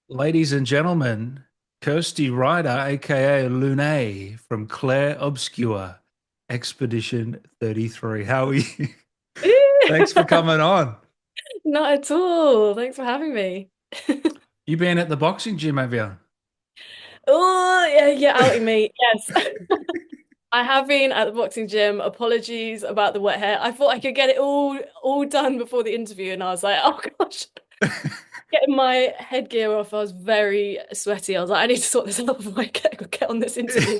Ladies and gentlemen, Kirsty Rider, aka Lune from Clair Obscur, Expedition 33. How are you? Thanks for coming on. Not at all. Thanks for having me. You been at the boxing gym, have you? Oh, yeah, you're outing me. Yes. I have been at the boxing gym. Apologies about the wet hair. I thought I could get it all done before the interview, and I was like, oh gosh. Getting my headgear off, I was very sweaty. I was like, I need to sort this out before I get on this interview.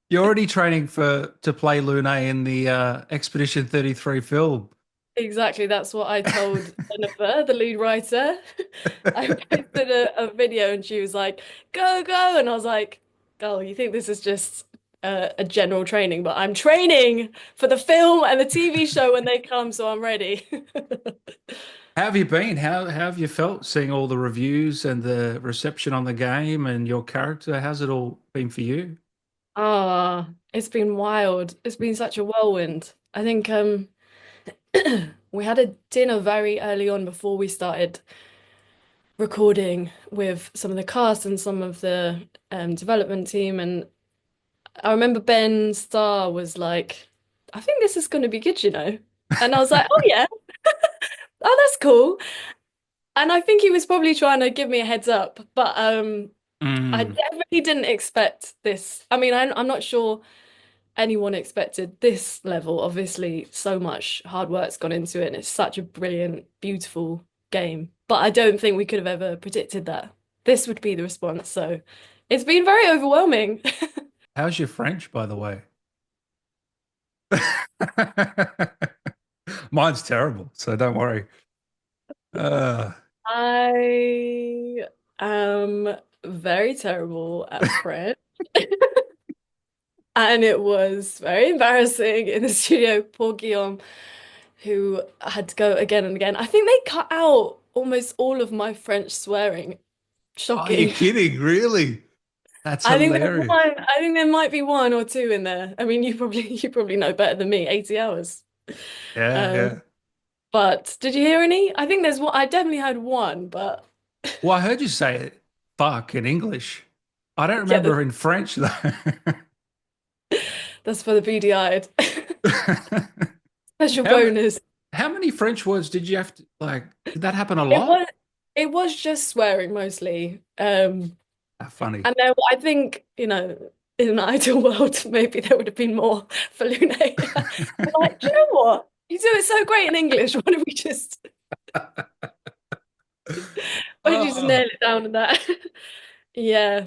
You're already training for to play Lune in the Expedition 33 film. Exactly. That's what I told Jennifer, the lead writer. I posted a video and she was like, go, go. And I was like, oh, you think this is just a general training, but I'm training for the film and the TV show when they come, so I'm ready. How have you been? How have you felt seeing all the reviews and the reception on the game and your character? How's it all been for you? Ah, it's been wild. It's been such a whirlwind. I think we had a dinner very early on before we started recording with some of the cast and some of the development team. And I remember Ben Starr was like, I think this is going to be good, you know? And I was like, oh, yeah, oh, that's cool. And I think he was probably trying to give me a heads up, but I Mm. definitely didn't expect this. I mean, I'm not sure anyone expected this level. Obviously, so much hard work's gone into it, and it's such a brilliant, beautiful game. But I don't think we could have ever predicted that this would be the response. So it's been very overwhelming. How's your French, by the way? Mine's terrible, so don't worry. Uh, I am very terrible at French. And it was very embarrassing in the studio. Poor Guillaume, who had to go again and again. I think they cut out almost all of my French swearing. oh, you're Shocking. kidding, really? That's I think there's hilarious. one. I think there might be one or two in there. I mean, you probably know better than me. 80 hours. Yeah, Um, yeah. but did you hear any? I think there's one. I definitely heard one, but Well, I heard you say it, fuck in English. I don't yeah, remember in French though. that's for the beady-eyed. Special How, ma- bonus. how many French words did you have to, like, did that happen a It lot? was it was just swearing mostly. Ah, funny. And then I think, in an ideal world, maybe there would have been more for Lune. I'm like, do you know what? You do it so great in English. Why don't we just why don't you just Oh. nail it down in that? Yeah.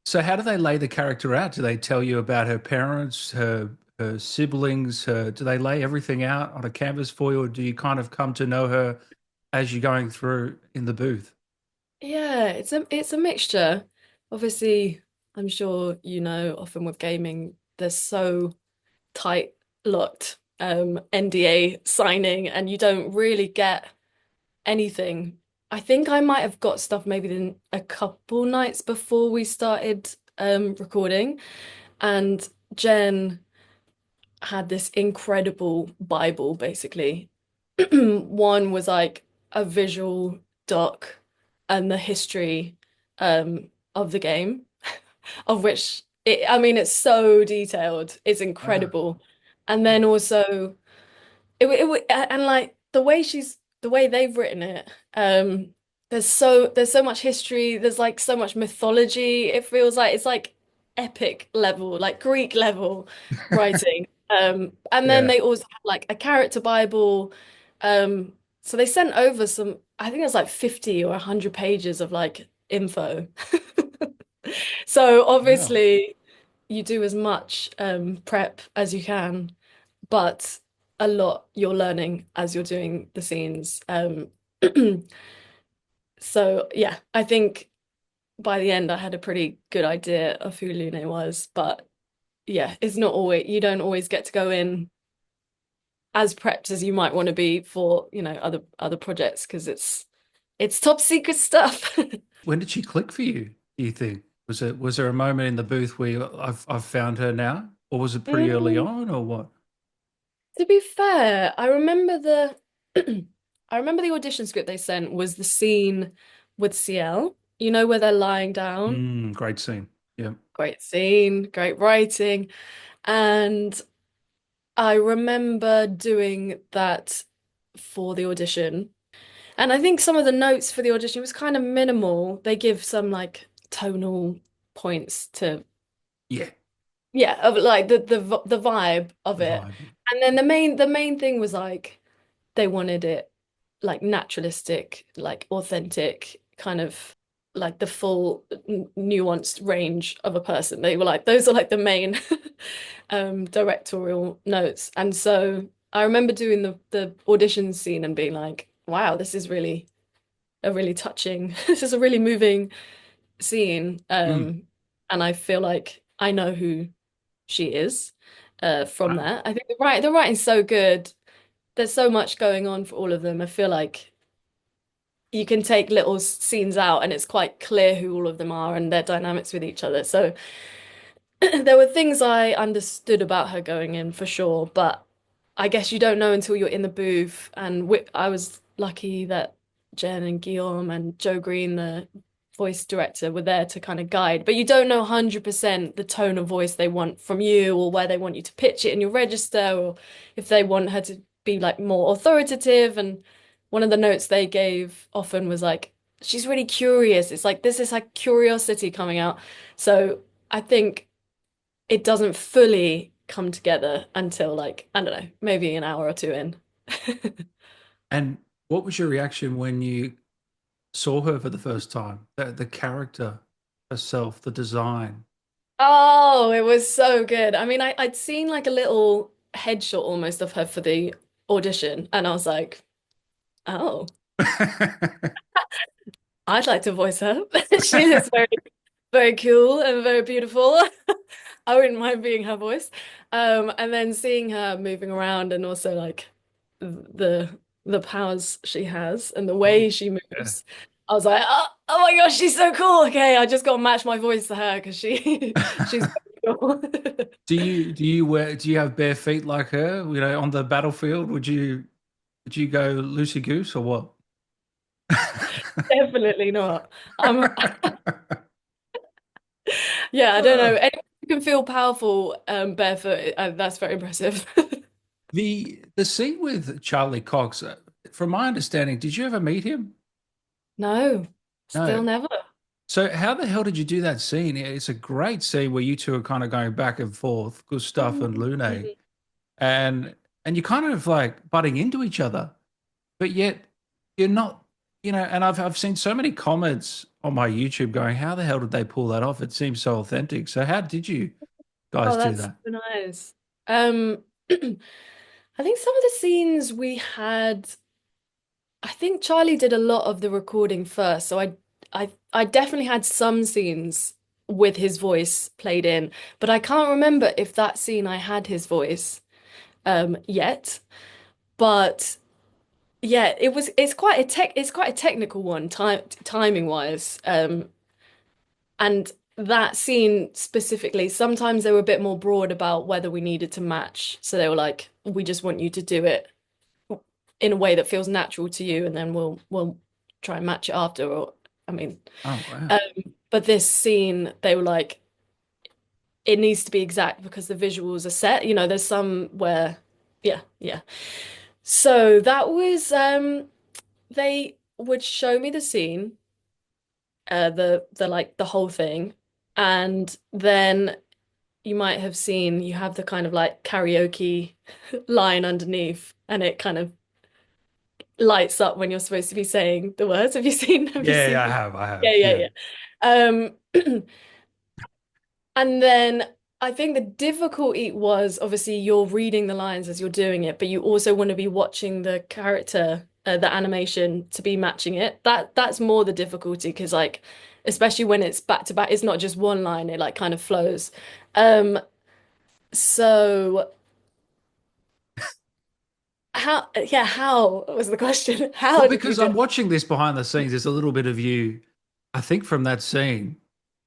So how do they lay the character out? Do they tell you about her parents, her siblings? Do they lay everything out on a canvas for you, or do you kind of come to know her as you're going through in the booth? Yeah, it's a mixture. Obviously, I'm sure often with gaming, they're so tight locked NDA signing and you don't really get anything. I think I might have got stuff maybe then a couple nights before we started recording, and Jen had this incredible Bible basically. One was like a visual doc and the history of the game, of which I mean it's so detailed, it's Wow. incredible. And then also and like the way they've written it, there's so much history, there's like so much mythology. It feels like it's like epic level, like Greek level writing. And then Yeah. they also have like a character Bible. So they sent over some, I think it was like 50 or 100 pages of like info. So Wow. obviously you do as much prep as you can, but a lot you're learning as you're doing the scenes. So yeah, I think by the end I had a pretty good idea of who Lune was, but yeah, it's not always you don't always get to go in as prepped as you might want to be for, other projects because it's top secret stuff. When did she click for you, do you think? Was there a moment in the booth where I've found her now? Or was it pretty early Mm, on or what? to be fair, I remember the I remember the audition script they sent was the scene with CL. You know where they're lying down? Great scene. Yeah. Great scene, great writing. And I remember doing that for the audition. And I think some of the notes for the audition was kind of minimal. They give some like tonal points to, Yeah. yeah, of like the vibe of The it. vibe. And then the main thing was like they wanted it like naturalistic, like authentic, kind of like the full nuanced range of a person. They were like, those are like the main directorial notes. And so I remember doing the audition scene and being like, wow, this is really a really touching, this is a really moving scene. Mm. And I feel like I know who she is from Wow. that. I think the writing's so good. There's so much going on for all of them. I feel like you can take little scenes out and it's quite clear who all of them are and their dynamics with each other. So there were things I understood about her going in for sure, but I guess you don't know until you're in the booth. And I was lucky that Jen and Guillaume and Joe Green, the voice director, were there to kind of guide. But you don't know 100% the tone of voice they want from you or where they want you to pitch it in your register or if they want her to be like more authoritative. And one of the notes they gave often was like, she's really curious. It's like this is like curiosity coming out. So I think it doesn't fully come together until like, I don't know, maybe an hour or two in. And what was your reaction when you saw her for the first time? The character herself, the design. Oh, it was so good. I mean, I'd seen like a little headshot almost of her for the audition, and I was like, oh, I'd like to voice her. She is very, very cool and very beautiful. I wouldn't mind being her voice. And then seeing her moving around and also like the powers she has and the Oh, way she yeah. moves. I was like, oh my gosh, she's so cool. Okay, I just got to match my voice to her because she's very cool. Do you have bare feet like her? You know, on the battlefield, would you go loosey goose or what? Definitely not. I'm yeah, I don't know. Uh, Anyone who can feel powerful barefoot, that's very impressive. the scene with Charlie Cox, from my understanding, did you ever meet him? No, still No. never. So how the hell did you do that scene? It's a great scene where you two are kind of going back and forth, Gustave and Lune, Mhm. and you're kind of like butting into each other, but yet you're not, you know. And I've seen so many comments on my YouTube going, "How the hell did they pull that off? It seems so authentic." So how did you guys Oh, do that's that? so nice. I think some of the scenes we had, I think Charlie did a lot of the recording first, so I definitely had some scenes with his voice played in, but I can't remember if that scene I had his voice yet. But yeah, it's quite a technical one timing wise. And that scene specifically, sometimes they were a bit more broad about whether we needed to match. So they were like, we just want you to do it in a way that feels natural to you, and then we'll try and match it after. Or I mean, Oh um, wow. but this scene, they were like, it needs to be exact because the visuals are set. You know, there's some where, yeah, yeah. So that was they would show me the scene, the like the whole thing, and then you might have seen you have the kind of like karaoke line underneath, and it kind of lights up when you're supposed to be saying the words. Have you seen? Have you Yeah, yeah, seen? I Yeah, have. yeah, Yeah. yeah. And then I think the difficulty was obviously you're reading the lines as you're doing it, but you also want to be watching the character, the animation to be matching it. That's more the difficulty because like, especially when it's back to back, it's not just one line, it like kind of flows. Um, so how was the question? Well, How did you because do I'm it? watching this behind the scenes, there's a little bit of you, I think, from that scene.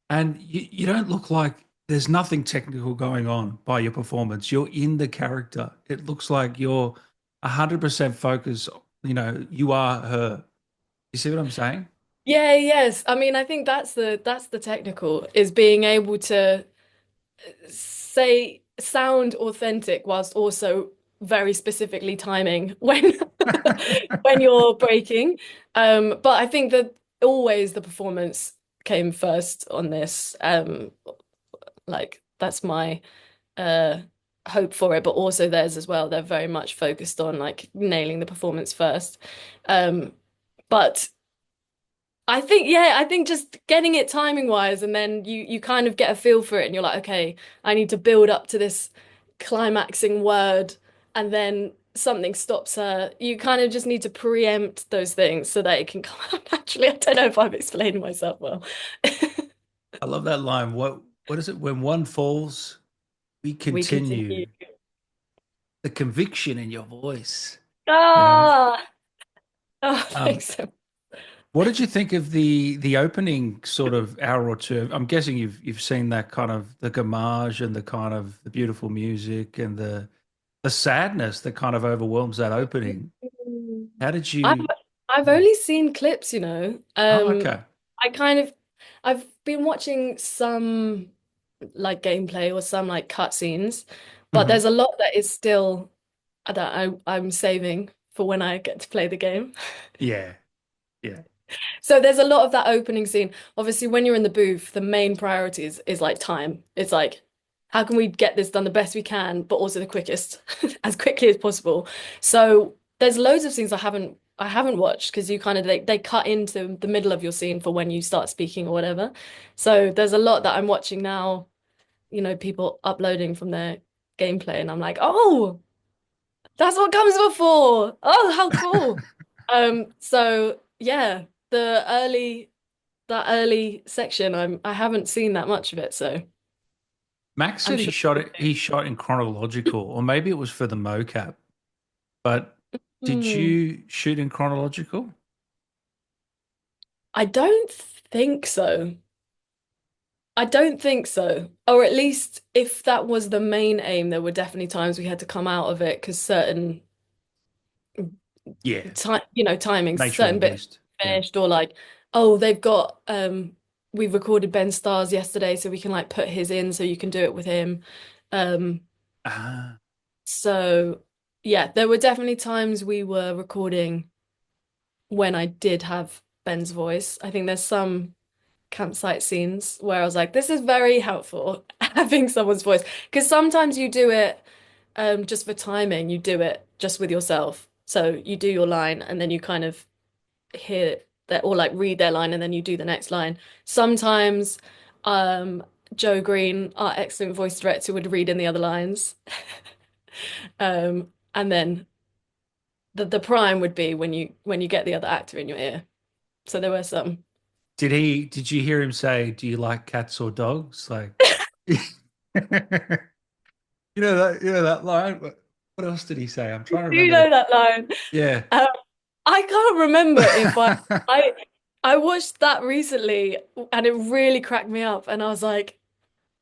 And you don't look like there's nothing technical going on by your performance. You're in the character. It looks like you're 100% focused. You know, you are her. You see what I'm saying? Yeah, yes. I mean, I think that's the technical is being able to say sound authentic whilst also very specifically timing when when you're breaking. But I think that always the performance came first on this. Like that's my uh hope for it, but also theirs as well. They're very much focused on like nailing the performance first. But I think just getting it timing wise, and then you kind of get a feel for it, and you're like, okay, I need to build up to this climaxing word, and then something stops her. You kind of just need to preempt those things so that it can come out naturally. I don't know if I've explained myself well. I love that line. What is it? When one falls, we We continue. continue. The conviction in your voice. You know. Ah, oh, Um, thanks so much. what did you think of the opening sort of hour or two? I'm guessing you've seen that kind of the Gommage and the kind of the beautiful music and the sadness that kind of overwhelms that opening. How did I've you? I've only seen clips, you know. Oh, okay. I kind of I've been watching some like gameplay or some like cutscenes, but Hmm. there's a lot that is still that I'm saving for when I get to play the game. Yeah, yeah. So there's a lot of that opening scene. Obviously, when you're in the booth, the main priority is like time. It's like, how can we get this done the best we can, but also the quickest, as quickly as possible. So there's loads of scenes I haven't watched because you kind of they cut into the middle of your scene for when you start speaking or whatever. So there's a lot that I'm watching now, people uploading from their gameplay, and I'm like, oh, that's what comes before. Oh, how cool. So yeah, the early that early section, I haven't seen that much of it, so Max I'm said sure. he shot in chronological, or maybe it was for the mocap. But did Hmm. you shoot in chronological? I don't think so. I don't think so. Or at least if that was the main aim, there were definitely times we had to come out of it because certain Yeah, timings, nature of the certain bits beast. Yeah. finished, or like, oh, they've got we've recorded Ben Starr's yesterday, so we can like put his in so you can do it with him. Um, Ah, so yeah, there were definitely times we were recording when I did have Ben's voice. I think there's some campsite scenes where I was like, this is very helpful having someone's voice. Because sometimes you do it just for timing, you do it just with yourself. So you do your line and then you kind of hear that or like read their line and then you do the next line. Sometimes um Joe Green, our excellent voice director, would read in the other lines. And then the prime would be when you get the other actor in your ear. So there were some. did you hear him say, "Do you like cats or dogs?" Like, you know that line. What else did he say? I'm trying to Do you remember know the. that line? Yeah. Um, I can't remember if I I watched that recently and it really cracked me up and I was like,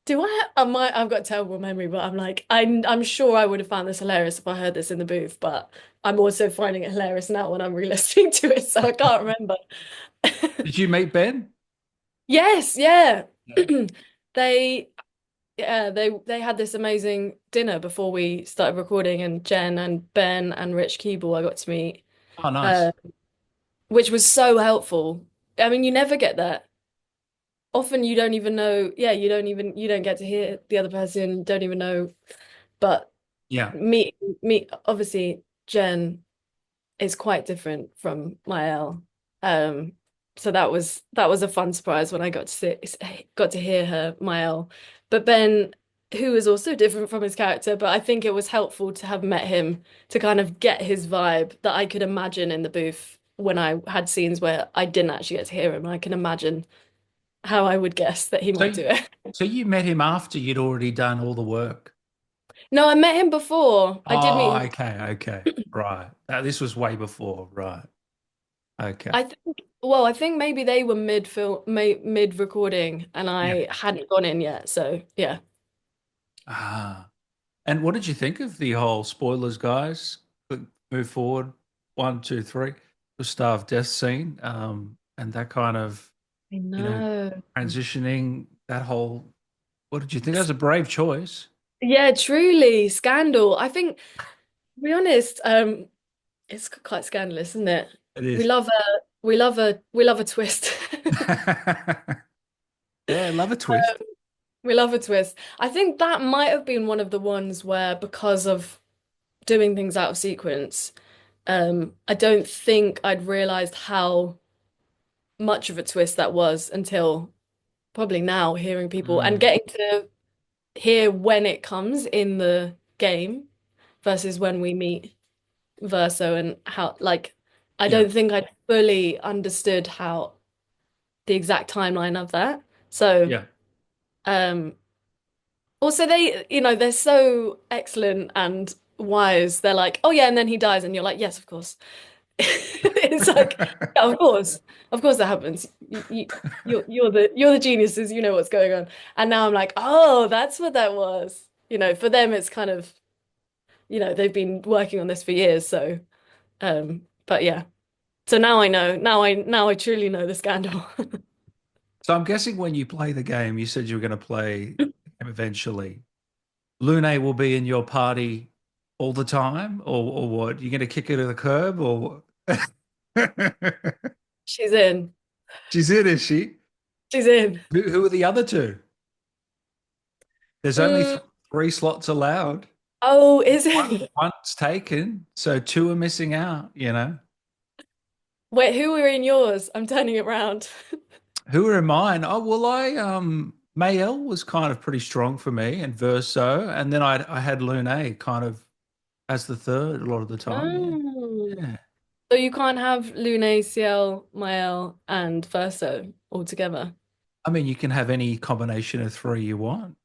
do I've got a terrible memory, but I'm like, I'm sure I would have found this hilarious if I heard this in the booth, but I'm also finding it hilarious now when I'm re-listening to it, so I can't remember. Did you meet Ben? Yes, yeah. Yeah. They they had this amazing dinner before we started recording, and Jen and Ben and Rich Keeble I got to meet, Oh, nice. uh, which was so helpful. I mean, you never get that. Often you don't even know, yeah, you don't get to hear the other person, don't even know. But Yeah. meet obviously Jen is quite different from Mael. Um, so that was a fun surprise when I got to hear her Mael. But Ben, who is also different from his character, but I think it was helpful to have met him to kind of get his vibe that I could imagine in the booth when I had scenes where I didn't actually get to hear him. I can imagine how I would guess that he So, might do it. so you met him after you'd already done all the work. No, I met him before. I did meet Oh, him. okay, okay, right. This was way before, right? Okay. I think, well, I think maybe they were mid recording and Yeah. I hadn't gone in yet. So yeah. Ah. And what did you think of the whole spoilers, guys? Quick move forward. One, two, three. Gustave death scene. and that kind of, I you know, know. transitioning that whole. What did you think? That was a brave choice. Yeah, truly scandal. I think, to be honest, it's quite scandalous, isn't it? It We is. love a we love a twist. Yeah, love a twist. We love a twist. I think that might have been one of the ones where, because of doing things out of sequence, I don't think I'd realized how much of a twist that was until probably now, hearing people and Mm, getting to hear when it comes in the game versus when we meet Verso, and how, like, I yeah, don't think I'd fully understood how the exact timeline of that. So, yeah. um, also they, they're so excellent and wise. They're like, oh yeah, and then he dies, and you're like, yes, of course. It's like, yeah, of course that happens. You're the geniuses. You know what's going on. And now I'm like, oh, that's what that was. For them, it's kind of, they've been working on this for years. So, but yeah. So now I know. Now I truly know the scandal. So I'm guessing when you play the game, you said you were going to play the game eventually. Lune will be in your party all the time, or what? You're going to kick her to the curb, or She's in. she's in, is she? She's in. Who are the other two? There's only Mm, three slots allowed. oh, is One, it? one's taken, so two are missing out, you know. Wait, who are in yours? I'm turning it round. Who are in mine? Oh, well, Mayel was kind of pretty strong for me and Verso, and then I had Lune kind of as the third a lot of the time. Yeah. Oh. Yeah. So you can't have Lune, Ciel, Mael, and Verso all together. I mean, you can have any combination of three you want.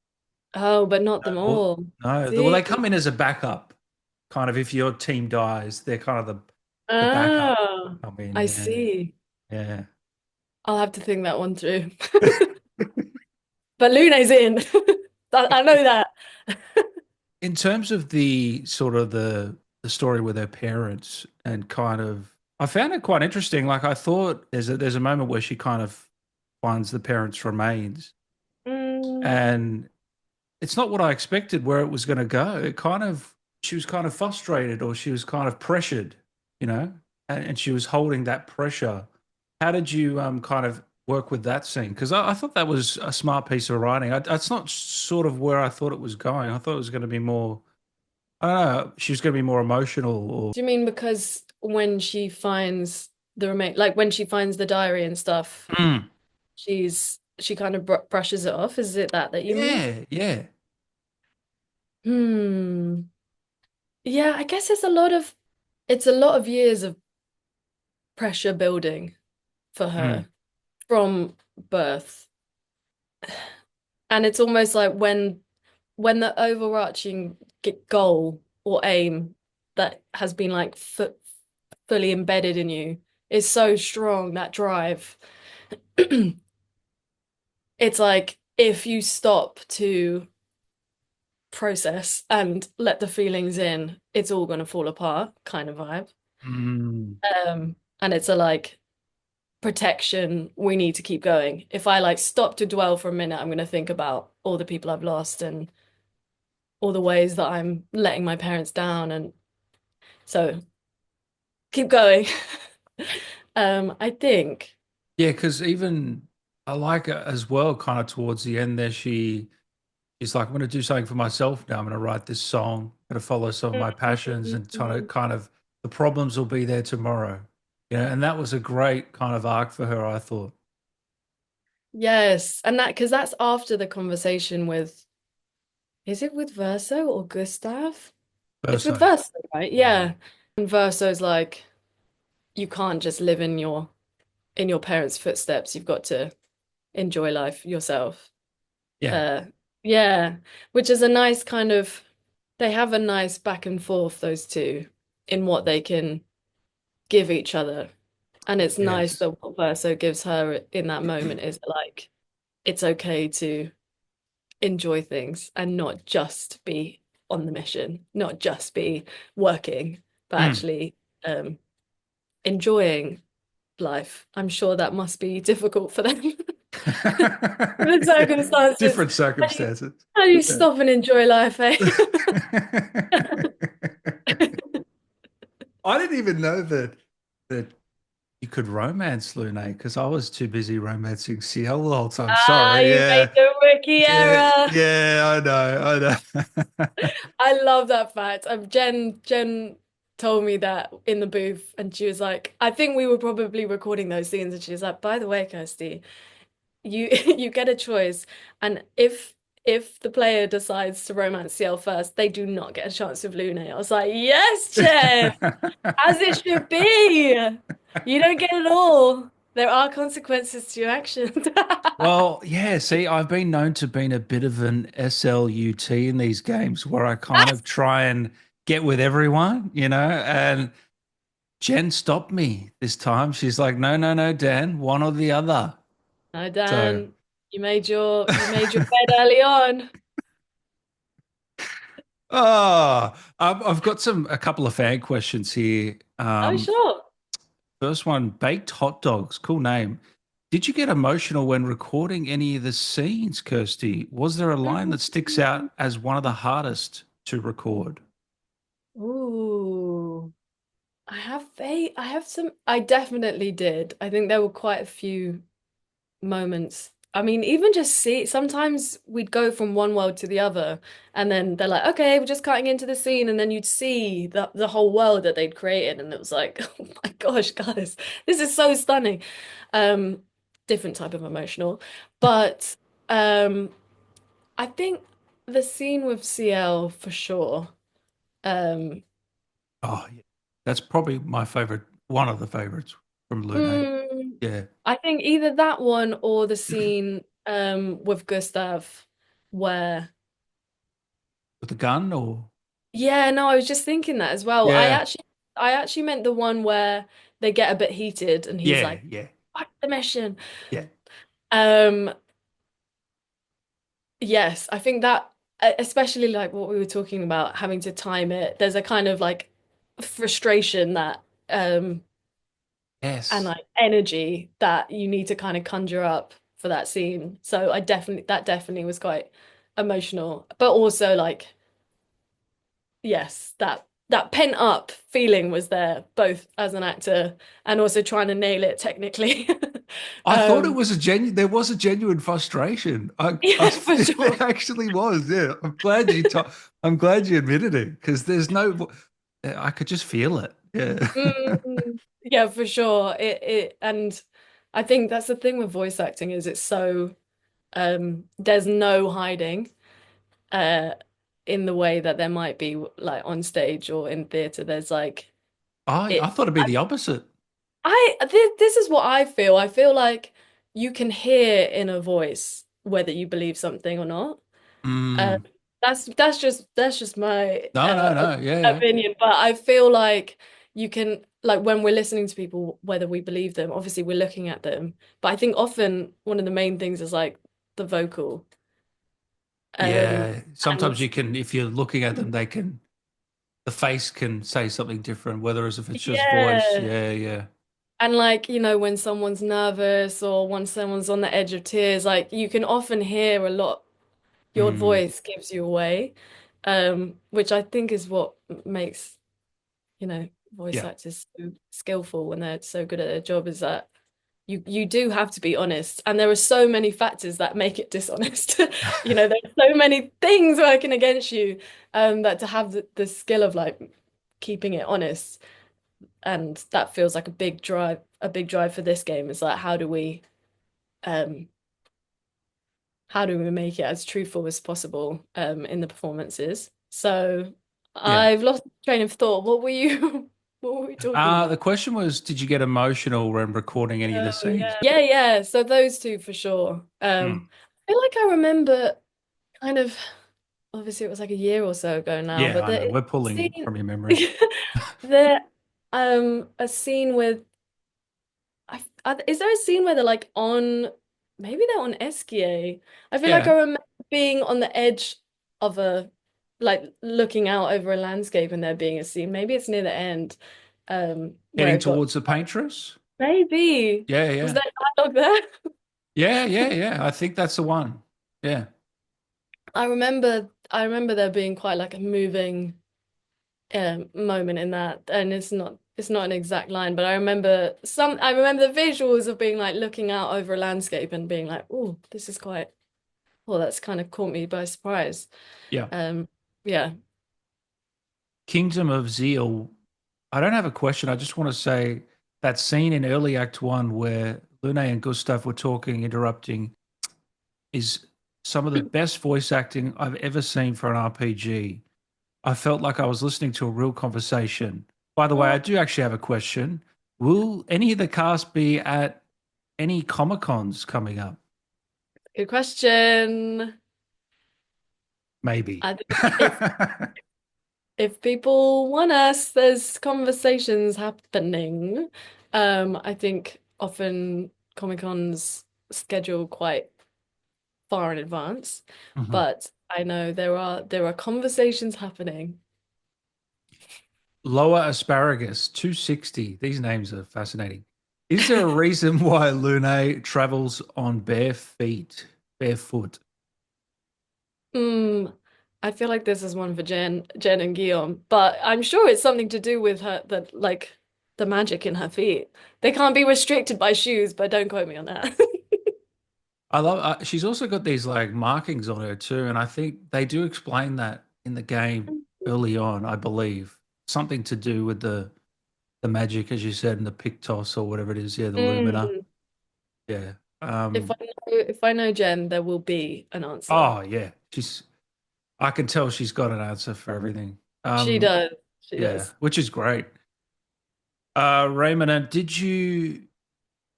Oh, but not them Or, all. no, well, See? they come in as a backup. Kind of if your team dies, they're kind of the backup Ah, come in. I Yeah. see. Yeah. I'll have to think that one through. But Lune's in. I know that. In terms of the sort of the story with her parents and kind of I found it quite interesting. Like I thought there's a moment where she kind of finds the parents' remains Mm, and it's not what I expected where it was going to go. It kind of she was kind of frustrated or she was kind of pressured, you know, and she was holding that pressure. How did you kind of work with that scene? Because I thought that was a smart piece of writing. It's not sort of where I thought it was going. I thought it was going to be more. I don't know. She was going to be more emotional, or do you mean because when she finds the remain, like when she finds the diary and stuff, Mm. she kind of brushes it off? Is it that you mean? Yeah, yeah. Hmm. Yeah, I guess it's a lot of years of pressure building for Mm. her from birth. And it's almost like when the overarching goal or aim that has been like fully embedded in you is so strong, that drive. It's like if you stop to process and let the feelings in, it's all going to fall apart kind of vibe. Mm. And it's a like protection, we need to keep going. If I like stop to dwell for a minute, I'm going to think about all the people I've lost and all the ways that I'm letting my parents down. And so keep going. I think. Yeah, because even I like it as well. Kind of towards the end there, she's like, "I'm going to do something for myself now. I'm going to write this song. I'm going to follow some of my passions and try to Mhm. kind of the problems will be there tomorrow." Yeah, and that was a great kind of arc for her. I thought Yes, and that because that's after the conversation with, is it with Verso or Gustave? It's with Verso. Verso, right? Yeah, Yeah. And Verso's like, you can't just live in your parents' footsteps. You've got to enjoy life yourself. yeah, Uh, yeah, which is a nice kind of, they have a nice back and forth, those two, in what they can give each other. And it's nice yes. that what Verso gives her in that moment is like, it's okay to enjoy things and not just be on the mission, not just be working, but Mm. actually enjoying life. I'm sure that must be difficult for them. The circumstances. Different circumstances. How do you Yeah. stop and enjoy life, eh? I didn't even know that you could romance Lune because I was too busy romancing CL the whole time. Ah, Sorry. you made Yeah. the rookie Yeah. error. Yeah. I know. I know. I love that fact. Jen told me that in the booth, and she was like, I think we were probably recording those scenes, and she was like, by the way, Kirsty, you you get a choice, and if the player decides to romance CL first, they do not get a chance with Lune. I was like, yes, Jen, as it should be. You don't get it all. There are consequences to your actions. Well, yeah, see, I've been known to be a bit of an SLUT in these games where I kind of try and get with everyone, and Jen stopped me this time. She's like, no, no, no, Dan, one or the other. No, So, Dan, you made your bed early on. I've got a couple of fan questions here. Oh, sure. First one, baked hot dogs, cool name. Did you get emotional when recording any of the scenes, Kirsty? Was there a line that sticks out as one of the hardest to record? Ooh. I definitely did. I think there were quite a few moments. I mean, even just see, sometimes we'd go from one world to the other, and then they're like, okay, we're just cutting into the scene, and then you'd see the whole world that they'd created, and it was like, oh my gosh, guys, this is so stunning. Um, Different type of emotional. But I think the scene with CL for sure. Um, Oh, yeah. That's probably my favorite, one of the favorites from Lune. mm, Yeah. I think either that one or the scene with Gustave where With the gun or? yeah, no, I was just thinking that as well. I Yeah. actually I actually meant the one where they get a bit heated and he's Yeah. like, Yeah. fuck the mission. Yeah. Um yes, I think that especially like what we were talking about, having to time it, there's a kind of like frustration that and Yes. like energy that you need to kind of conjure up for that scene. So that definitely was quite emotional, but also like yes, that pent up feeling was there both as an actor and also trying to nail it technically. I thought it Um was there was a genuine frustration. yeah, for There sure. actually was. Yeah. I'm glad you admitted it because there's I could just feel it. Yeah. Yeah, for sure. It and I think that's the thing with voice acting is it's so there's no hiding uh in the way that there might be like on stage or in theater. There's like I it thought it'd be the opposite. this is what I feel. I feel like you can hear in a voice whether you believe something or not. Uh, Mm. that's just my No, no, no. Yeah, yeah. opinion, but I feel like you can like when we're listening to people, whether we believe them, obviously we're looking at them, but I think often one of the main things is like the vocal. Yeah. Sometimes And you can, if you're looking at them, the face can say something different, whether as if it's just voice. yeah, Yeah, yeah. and like when someone's nervous or when someone's on the edge of tears, like you can often hear a lot. Your Mm. voice gives you away, which I think is what makes voice Yeah. actors so skillful when they're so good at their job is that you do have to be honest, and there are so many factors that make it dishonest. There's so many things working against you, that to have the skill of like keeping it honest, and that feels like a big drive for this game is like um how do we make it as truthful as possible in the performances. So Yeah. I've lost train of thought. What were you what were we talking The about? question was, did you get emotional when recording any of the Oh scenes? yeah. Yeah, yeah. So those two for sure. Mm. I feel like I remember kind of obviously it was like a year or so ago now, Yeah, but I know. the We're pulling scene from your memory. the a scene with is there a scene where they're like on maybe they're on Esquier? I feel like I Yeah. remember being on the edge of a like looking out over a landscape and there being a scene. Maybe it's near the end where Heading it got towards the paintress? Maybe. Yeah, Was yeah. that dialogue there? Yeah, yeah, yeah. I think that's the one. Yeah. I remember there being quite like a moving moment in that, and it's not an exact line, but I remember the visuals of being like looking out over a landscape and being like, oh, this is quite well, that's kind of caught me by surprise. Yeah. Um, yeah. Kingdom of Zeal. I don't have a question. I just want to say that scene in early Act One where Lune and Gustave were talking, interrupting, is some of the best voice acting I've ever seen for an RPG. I felt like I was listening to a real conversation. By the way, I Oh, do actually have a question. Will any of the cast be at any Comic Cons coming up? good question. Maybe. I think if people want us, there's conversations happening. I think often Comic-Cons schedule quite far in advance, Mhm. but I know there are conversations happening. Lower Asparagus, 260. These names are fascinating. Is there a reason why Lune travels on bare feet, barefoot? Hmm. I feel like this is one for Jen and Guillaume, but I'm sure it's something to do with her that like the magic in her feet. They can't be restricted by shoes, but don't quote me on that. I love. She's also got these like markings on her too, and I think they do explain that in the game early on. I believe something to do with the magic, as you said, and the Pictos or whatever it is. Yeah, the Lumina. Mm. Yeah. If I know Jen, there will be an answer. Oh yeah. She's. I can tell she's got an answer for everything. She does. She Yeah, does. which is great. Raymond, did you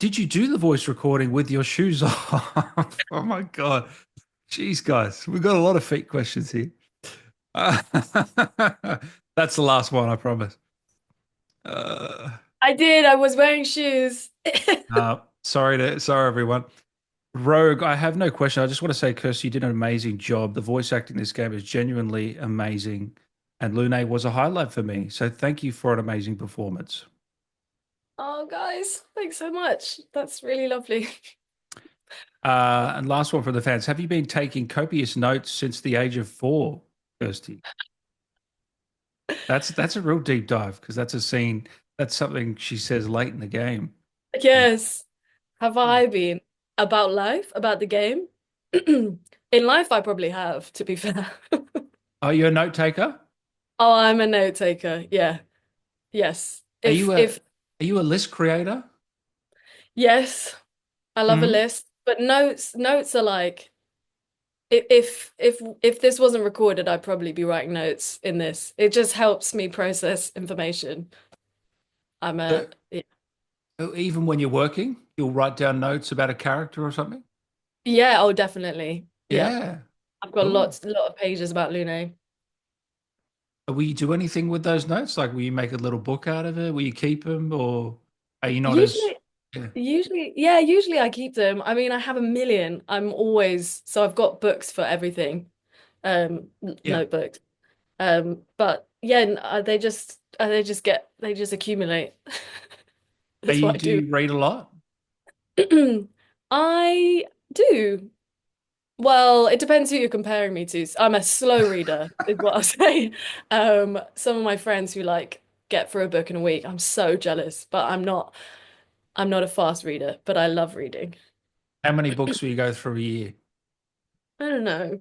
do the voice recording with your shoes off? Oh my God. Jeez, guys, we've got a lot of feet questions here. Uh, that's the last one, I promise. Uh, I did. I was wearing shoes. sorry everyone. Rogue, I have no question. I just want to say, Kirsty, you did an amazing job. The voice acting in this game is genuinely amazing, and Lune was a highlight for me. So thank you for an amazing performance. Oh, guys, thanks so much. That's really lovely. And last one for the fans. Have you been taking copious notes since the age of 4, Kirsty? That's a real deep dive because that's a scene. That's something she says late in the game. Yes. Have I been about life, about the game? In life, I probably have, to be fair. Are you a note taker? Oh, I'm a note taker. Yeah. Yes. Are If you a if are you a list creator? yes, I love a Hmm. list, but notes are like if this wasn't recorded, I'd probably be writing notes in this. It just helps me process information. I'm a yeah. Even when you're working, you'll write down notes about a character or something. Yeah, oh definitely. Yeah. Yeah, I've got cool. a lot of pages about Lune. Will you do anything with those notes? Like, will you make a little book out of it? Will you keep them, or are you not as? Usually Yeah, usually I keep them. I mean, I have a million. So I've got books for everything. yeah. Notebooks. But yeah, they just accumulate. Are That's you what I do do. you read a lot? I do. Well, it depends who you're comparing me to. I'm a slow reader, is what I'll say. Some of my friends who like get through a book in a week, I'm so jealous, but I'm not. I'm not a fast reader, but I love reading. How many books will you go through a year? I don't know.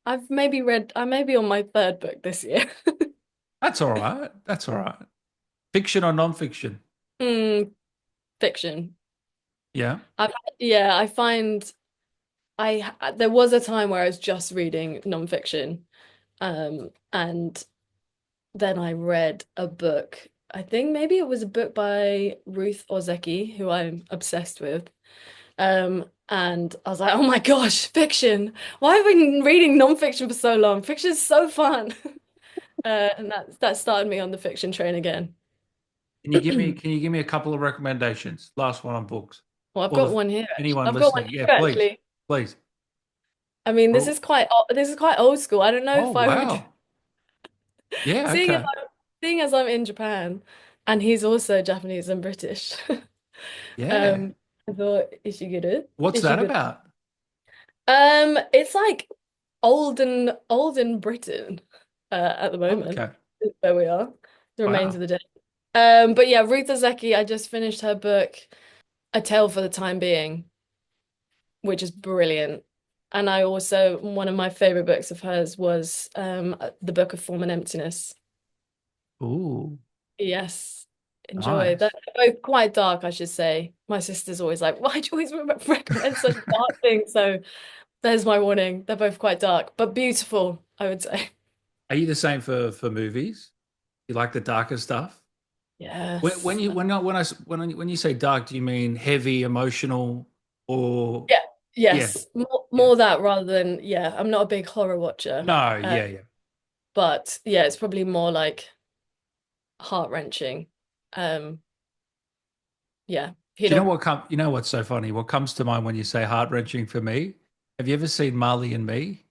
I may be on my third book this year. That's all right. That's all right. Fiction or non-fiction? Mm, fiction. Yeah. Yeah, I find there was a time where I was just reading nonfiction. And then I read a book. I think maybe it was a book by Ruth Ozeki, who I'm obsessed with. And I was like, oh my gosh, fiction. Why have we been reading nonfiction for so long? Fiction is so fun. And that started me on the fiction train again. Can you give me a couple of recommendations? Last one on books. Well, I've Or got the one here. anyone I've got one listening. Yeah, here please. actually. Please. I mean, Oh, this is quite old school. I don't know oh if I would wow. Yeah, seeing as okay. I'm seeing as I'm in Japan and he's also Japanese and British. Yeah. Um, I thought, is she good? What's Is she that good? about? It's like olden Britain at the moment, Okay. is where we are, the remains of Wow. the day. But yeah, Ruth Ozeki, I just finished her book, A Tale for the Time Being, which is brilliant. And I also, one of my favorite books of hers was The Book of Form and Emptiness. Ooh, Yes, enjoy. nice. They're both quite dark, I should say. My sister's always like, why do you always recommend such dark things? So there's my warning. They're both quite dark, but beautiful, I would say. Are you the same for movies? You like the darker stuff? When Yes. you when you say dark, do you mean heavy, emotional, or Yeah. yeah, Yes. More, yeah? more that rather than, yeah, I'm not a big horror watcher. No, Uh, yeah, yeah. but yeah, it's probably more like heart-wrenching. Um, yeah. Do you know Hiro. you know what's so funny? What comes to mind when you say heart wrenching for me? Have you ever seen Marley and Me?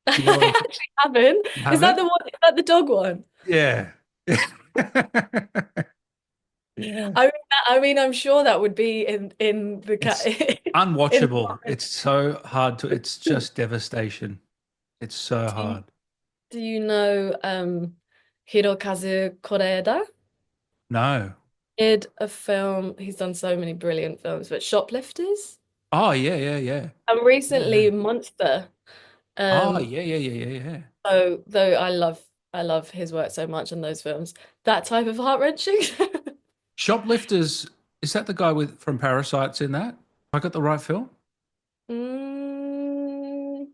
Do you know what I actually haven't. you Is that haven't? the one? Is that the dog one? Yeah. Yeah. I mean, I'm sure that would be in the cat It's in unwatchable. It's so hard to, it's just devastation. It's so do you, hard. do you know Hirokazu Koreeda? No. He did a film. He's done so many brilliant films, but Shoplifters Oh, yeah, yeah, yeah. and Yeah, yeah. recently Monster. Oh, Um, yeah, yeah, yeah, yeah, yeah. so though I love his work so much in those films. That type of heart-wrenching. Shoplifters, is that the guy with from Parasites in that? I got the right film? Mm,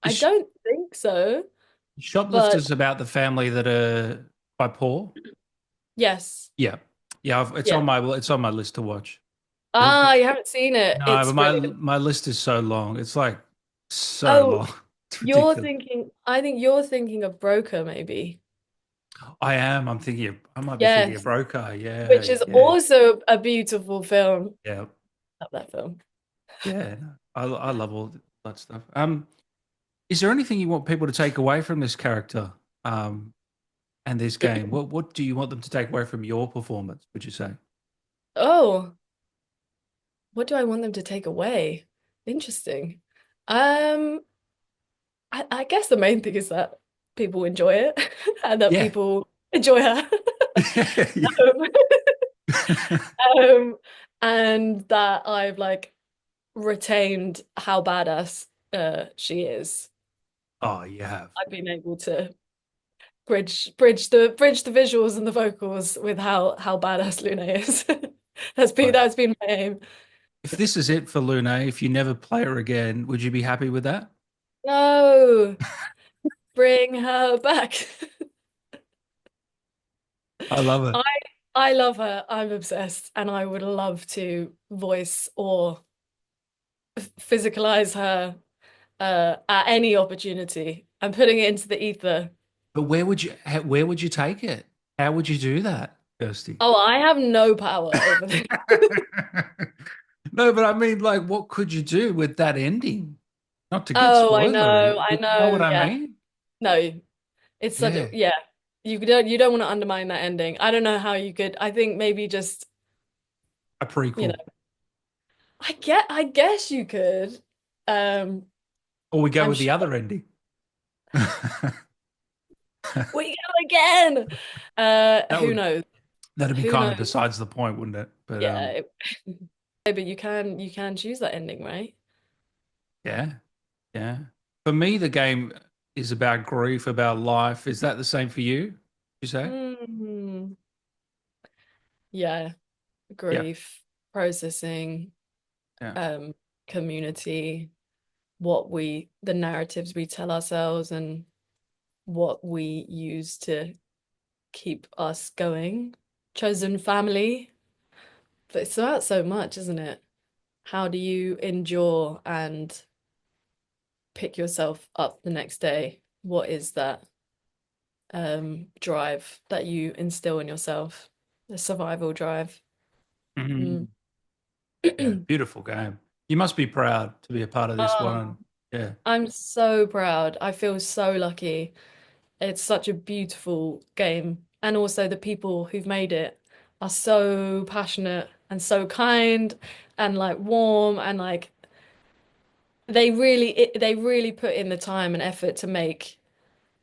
I Is don't think so, but Shoplifters about the family that are quite poor? yes, Yeah. Yeah, yeah. it's on my list to watch. Ah, you haven't seen it. No, but It's brilliant. my list is so long. It's like so Oh, long. It's you're ridiculous. thinking, I think you're thinking of Broker, maybe. I might be thinking of Yes, Broker. Yeah, which is yeah, also a beautiful film. yeah, Love that film. yeah. I love all that stuff. Is there anything you want people to take away from this character, and this game? What do you want them to take away from your performance, would you say? Oh, what do I want them to take away? Interesting. Um, I guess the main thing is that people enjoy it and that Yeah. people enjoy her. Yeah. Um, um, and that I've like retained how badass she is. Oh, you have. I've been able to bridge the visuals and the vocals with how badass Luna is. That's been Right. that's been my aim. If this is it for Lune, if you never play her again, would you be happy with that? No, bring her back. I love it. I I love her. I'm obsessed, and I would love to voice or physicalize her at any opportunity. I'm putting it into the ether. But where would you take it? How would you do that, Kirsty? Oh, I have no power over this. No, but I mean, like, what could you do with that ending? Not to get Oh, spoilery, I but you know know. what I Yeah, mean? no, it's such a Yeah, yeah. You don't want to undermine that ending. I don't know how you could. I think maybe just a you know. prequel. I guess you could. Um, Or we go I'm with the sure other ending. we go again. That Who would knows? that'd be Who kind of knows? besides the point, wouldn't it? But Yeah, but you can choose that ending, right? yeah, yeah. For me, the game is about grief, about life. Is that the same for you? You say? Hmm. Yeah, Yeah, grief, processing, yeah. um, community, the narratives we tell ourselves and what we use to keep us going. Chosen family. But it's about so much, isn't it? How do you endure and pick yourself up the next day? What is that drive that you instill in yourself? The survival drive. Mm. Mhm. Yeah, beautiful game. You must be proud to be a part of this Oh, one. Yeah. I'm so proud. I feel so lucky. It's such a beautiful game. And also the people who've made it are so passionate. and so kind and like warm and like they really put in the time and effort to make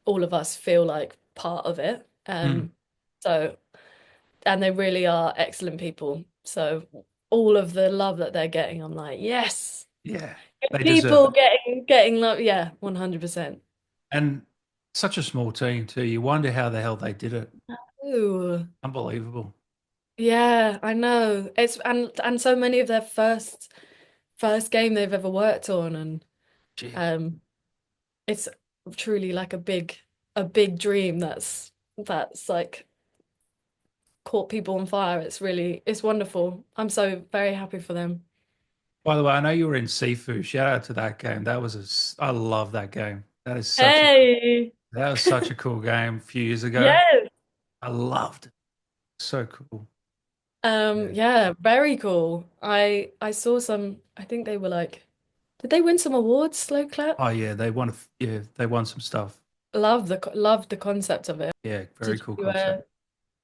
all of us feel like part of it. Mm, So and they really are excellent people. So all of the love that they're getting, I'm like, yes, yeah, they deserve people it. getting love. Yeah, 100%. And such a small team too. You wonder how the hell they did it. Ooh. Unbelievable. Yeah, I know. It's and so many of their first game they've ever worked on and Gee. um it's truly like a big dream that's like caught people on fire. It's wonderful. I'm so very happy for them. By the way, I know you were in Sifu. Shout out to that game. I love that game. Hey. That was such a cool game a few years ago. Yes. I loved it. So cool. Yeah. Yeah, very cool. I saw some, I think they were like, did they win some awards, Slow Clap? Oh yeah, they won some stuff. Love the concept of it. Yeah, very Did cool you concept.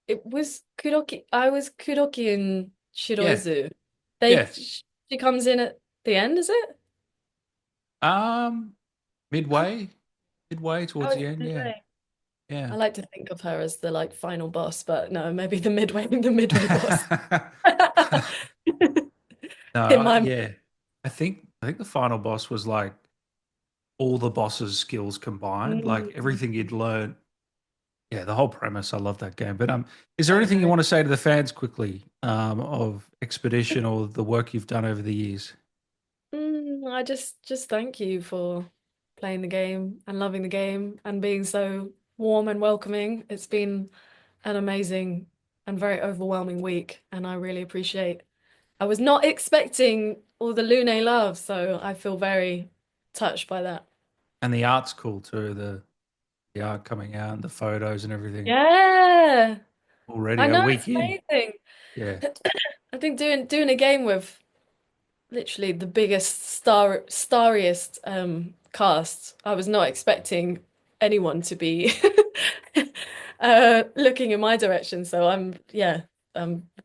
it was Kuroki, I was Kuroki and Yeah, Shiroizu. yeah. She comes in at the end, is it? Um, midway, midway Oh, towards the it's end. Yeah, midway. I yeah. like to think of her as the like final boss, but no, maybe the midway the midway boss. No, In my yeah. I think the final boss was like all the boss's skills combined, like Mm, everything you'd learned. Yeah, the whole premise. I love that game. But is there I anything you know. want to say to the fans quickly of Expedition or the work you've done over the years? I just thank you for playing the game and loving the game and being so warm and welcoming. It's been an amazing and very overwhelming week, and I really appreciate. I was not expecting all the Lune love, so I feel very touched by that. And the art's cool too. The art coming out and the photos and everything. Yeah, I Already a know week it's in. amazing. Yeah. I think doing a game with literally the biggest starriest cast. I was not expecting anyone to be looking in my direction. So I'm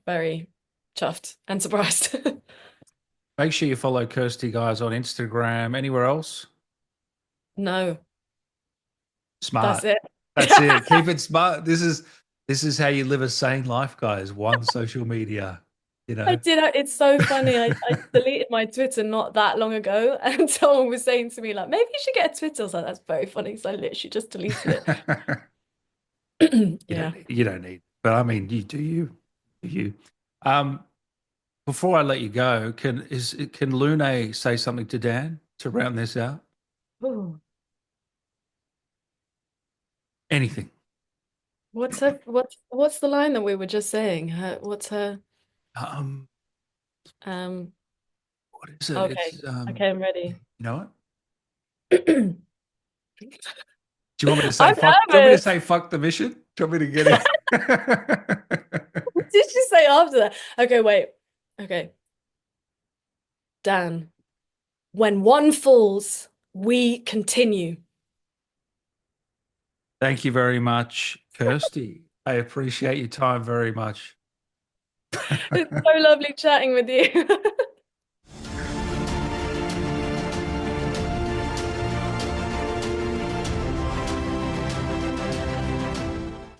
very chuffed and surprised. Make sure you follow Kirsty guys on Instagram. Anywhere else? No, that's Smart. it. That's it. Keep it smart. This is how you live a sane life, guys. One social media, you I know. did. It's so funny. I deleted my Twitter not that long ago, and someone was saying to me like, maybe you should get a Twitter. I was like, that's very funny. So I literally just deleted it. Yeah. You don't need. But I mean, you do you. Do you. Um, before I let you go, can Lune say something to Dan to round this out? Ooh. Anything. What's the line that we were just saying? What's her Um, um what is it? okay. It's Okay, I'm ready. you know what? I'm Do you want me to say fuck? Do you want me to nervous. say fuck the mission? Do you want me to get it? What did she say after that? Okay, wait. Okay. Dan, when one falls, we continue. Thank you very much, Kirsty. I appreciate your time very much. It's so lovely chatting with you.